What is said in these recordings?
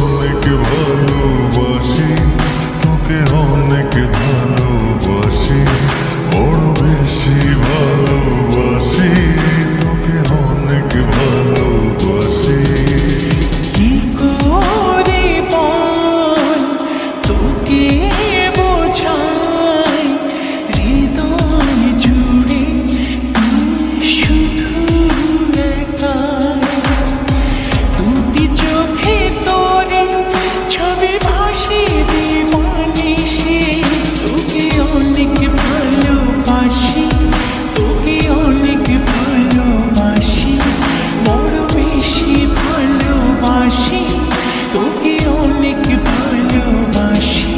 অনেক ভালোবাসি, তোকে অনেক ভালোবাসি, বড় বেশি ভালোবাসি, তোকে অনেক ভালোবাসি। কি করে বল তোকে বোঝাই, হৃদয় জুড়ে তুই শুধু একা। দুটি চোখে তোরে ছবি ভাসে দিবানিশি, তোকে অনেক ভালোবাসি, তোকে অনেক ভালোবাসি, বড় বেশি ভালোবাসি, তোকে অনেক ভালোবাসি।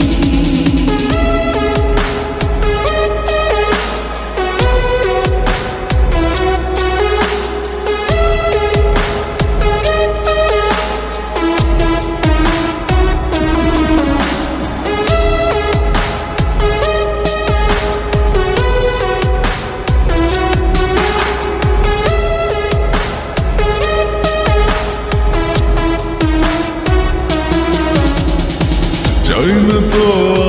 চাই না তো